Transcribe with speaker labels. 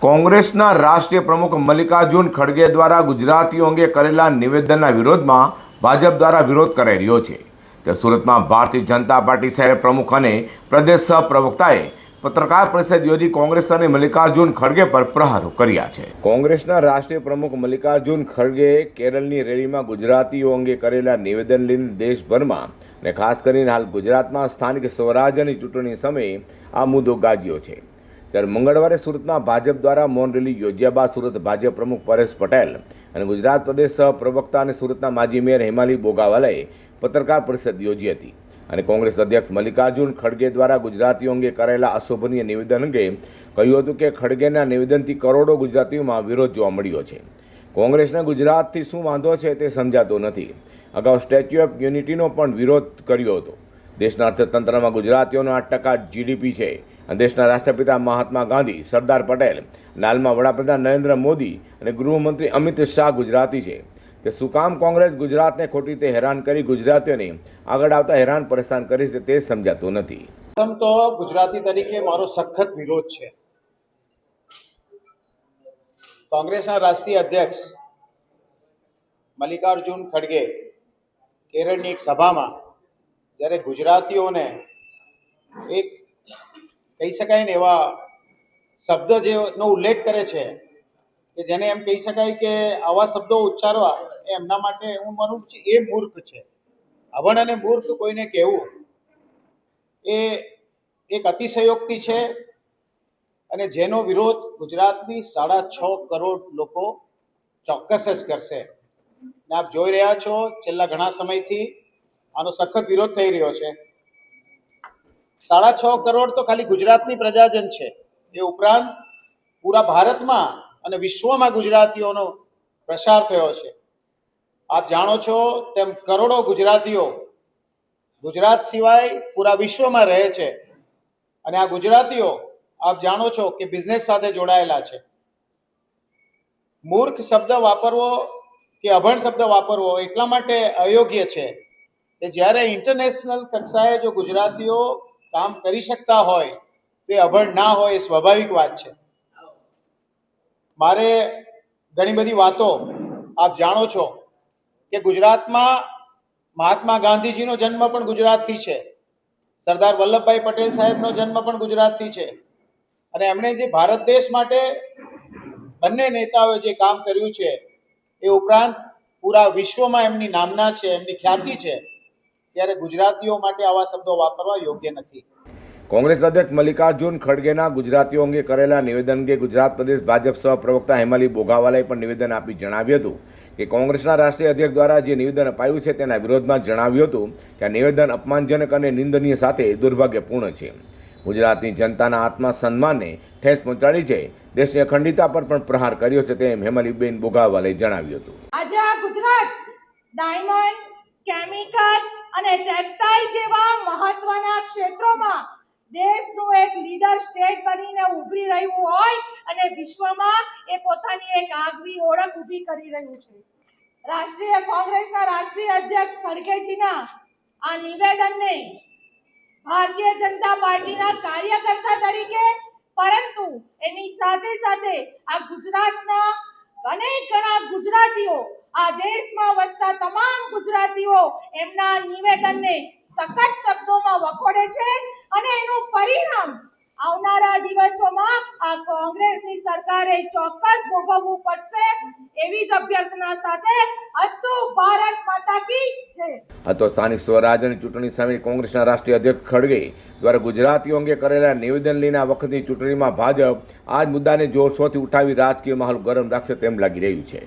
Speaker 1: કોંગ્રેસના રાષ્ટ્રીય પ્રમુખ મલ્લિકાર્જુન ખડગે દ્વારા ગુજરાતીઓ અંગે કરેલા નિવેદનના વિરોધમાં ભાજપ દ્વારા વિરોધ કરાઈ રહ્યો છે। તે સુરતમાં ભારતીય જનતા પાર્ટી શહેર પ્રમુખ અને પ્રદેશ સહપ્રવક્તાએ પત્રકાર પરિષદ યોજી કોંગ્રેસ અને મલ્લિકાર્જુન ખડગે પર પ્રહારો કર્યા છે। કોંગ્રેસના રાષ્ટ્રીય પ્રમુખ મલ્લિકાર્જુન ખડગેએ કેરળની રેલીમાં ગુજરાતીઓ અંગે કરેલા નિવેદન લઈને દેશભરમાં અને ખાસ કરીને હાલ ગુજરાતમાં સ્થાનિક સ્વરાજ્યની ચૂંટણી સમયે આ મુદ્દો ગાજ્યો છે। ત્યારે મંગળવારે સુરતમાં ભાજપ દ્વારા મૌન રેલી યોજ્યા બાદ સુરત ભાજપ પ્રમુખ પરેશ પટેલ અને ગુજરાત પ્રદેશ સહપ્રવક્તા અને સુરતના માજી મેયર હેમાલી બોગાવાલાએ પત્રકાર પરિષદ યોજી હતી અને કોંગ્રેસ અધ્યક્ષ મલ્લિકાર્જુન ખડગે દ્વારા ગુજરાતીઓ અંગે કરેલા અશોભનીય નિવેદન અંગે કહ્યું હતું કે ખડગેના નિવેદનથી કરોડો ગુજરાતીઓમાં વિરોધ જોવા મળ્યો છે। કોંગ્રેસને ગુજરાતથી શું વાંધો છે તે સમજાતો નથી। અગાઉ સ્ટેચ્યુ ઓફ યુનિટીનો પણ વિરોધ કર્યો હતો। દેશના અર્થતંત્રમાં ગુજરાતીઓનો 8% જીડીપી છે અને દેશના રાષ્ટ્રપિતા મહાત્મા ગાંધી, સરદાર પટેલ, હાલમાં વડાપ્રધાન નરેન્દ્ર મોદી અને ગૃહમંત્રી અમિત શાહ ગુજરાતી છે। તે શું કામ કોંગ્રેસ ગુજરાતને ખોટી રીતે હેરાન કરી ગુજરાતીઓને આગળ આવતા હેરાન પરેશાન કરી છે તે સમજાતું નથી।
Speaker 2: પ્રથમ તો ગુજરાતી તરીકે મારો સખત વિરોધ છે। કોંગ્રેસના રાષ્ટ્રીય અધ્યક્ષ મલ્લિકાર્જુન ખડગે કેરળની એક સભામાં જ્યારે ગુજરાતીઓને એક કહી શકાય ને એવા શબ્દ જેનો ઉલ્લેખ કરે છે કે જેને એમ કહી શકાય કે આવા શબ્દો ઉચ્ચારવા એ એમના માટે હું માનું છું એ મૂર્ખ છે। અભણ અને મૂર્ખ કોઈને કહેવું એ એક અતિશયોક્તિ છે અને જેનો વિરોધ ગુજરાતની 6.5 કરોડ લોકો ચોક્કસ જ કરશે। ને આપ જોઈ રહ્યા છો છેલ્લા ઘણા સમયથી આનો સખત વિરોધ થઈ રહ્યો છે। 6.5 કરોડ તો ખાલી ગુજરાતની પ્રજાજન છે, એ ઉપરાંત પૂરા ભારતમાં અને વિશ્વમાં ગુજરાતીઓનો પ્રસાર થયો છે। આપ જાણો છો તેમ કરોડો ગુજરાતીઓ ગુજરાત સિવાય પૂરા વિશ્વમાં રહે છે અને આ ગુજરાતીઓ આપ જાણો છો કે બિઝનેસ સાથે જોડાયેલા છે। મૂર્ખ શબ્દ વાપરવો કે અભણ શબ્દ વાપરવો એટલા માટે અયોગ્ય છે કે જ્યારે ઇન્ટરનેશનલ કક્ષાએ જો ગુજરાતીઓ કામ કરી શકતા હોય તે અભણ ના હોય એ સ્વાભાવિક વાત છે। મારે ઘણી બધી વાતો આપ જાણો છો કે ગુજરાતમાં મહાત્મા ગાંધીજીનો જન્મ પણ ગુજરાતથી છે, સરદાર વલ્લભભાઈ પટેલ સાહેબનો જન્મ પણ ગુજરાતથી છે અને એમણે જે ભારત દેશ માટે બંને નેતાઓએ જે કામ કર્યું છે એ ઉપરાંત પૂરા વિશ્વમાં એમની નામના છે, એમની ખ્યાતિ છે, ત્યારે ગુજરાતીઓ માટે આવા શબ્દો વાપરવા યોગ્ય નથી।
Speaker 1: કોંગ્રેસ અધ્યક્ષ મલ્લિકાર્જુન ખડગેના ગુજરાતીઓ અંગે કરેલા નિવેદન અંગે ગુજરાત પ્રદેશ ભાજપ સહપ્રવક્તા હેમાલી બોગાવાલાએ પણ નિવેદન આપી જણાવ્યું હતું કે કોંગ્રેસના રાષ્ટ્રીય અધ્યક્ષ દ્વારા જે નિવેદન અપાયું છે તેના વિરોધમાં જણાવ્યું હતું કે આ નિવેદન અપમાનજનક અને નિંદનીય સાથે દુર્ભાગ્યપૂર્ણ છે। ગુજરાતની જનતાના આત્મસન્માનને ઠેસ પહોંચાડી છે, દેશની અખંડિતતા પર પણ પ્રહાર કર્યો છે તેમ હેમાલીબેન બોગાવાલાએ જણાવ્યું હતું।
Speaker 3: આજે આ ગુજરાત ડાયમંડ, કેમિકલ અને ટેક્સટાઇલ જેવા મહત્વના ક્ષેત્રોમાં દેશનું એક લીડર સ્ટેટ બનીને ઉભરી રહ્યું હોય અને વિશ્વમાં એ પોતાની એક આગવી ઓળખ ઊભી કરી રહ્યું છે। રાષ્ટ્રીય કોંગ્રેસના રાષ્ટ્રીય અધ્યક્ષ ખડગેજીના આ નિવેદનને ભારતીય જનતા પાર્ટીના કાર્યકર્તા તરીકે પરંતુ એની સાથે સાથે આ ગુજરાતના અનેક ઘણા ગુજરાતીઓ, આ દેશમાં વસતા તમામ ગુજરાતીઓ એમના નિવેદનને સખત શબ્દોમાં વખોડે છે અને એનું પરિણામ આવનારા દિવસોમાં આ કોંગ્રેસની સરકારે ચોક્કસ ભોગવવું પડશે એવી જ અભ્યર્થના સાથે અસ્તુ ભારત માતા કી જય।
Speaker 1: આ તો સ્થાનિક સ્વરાજ્યની ચૂંટણી સામે કોંગ્રેસના રાષ્ટ્રીય અધ્યક્ષ ખડગે દ્વારા ગુજરાતીઓ અંગે કરેલા નિવેદન લઈને આ વખતની ચૂંટણીમાં ભાજપ આ જ મુદ્દાને જોરશોરથી ઉઠાવી રાજકીય માહોલ ગરમ રાખશે તેમ લાગી રહ્યું છે।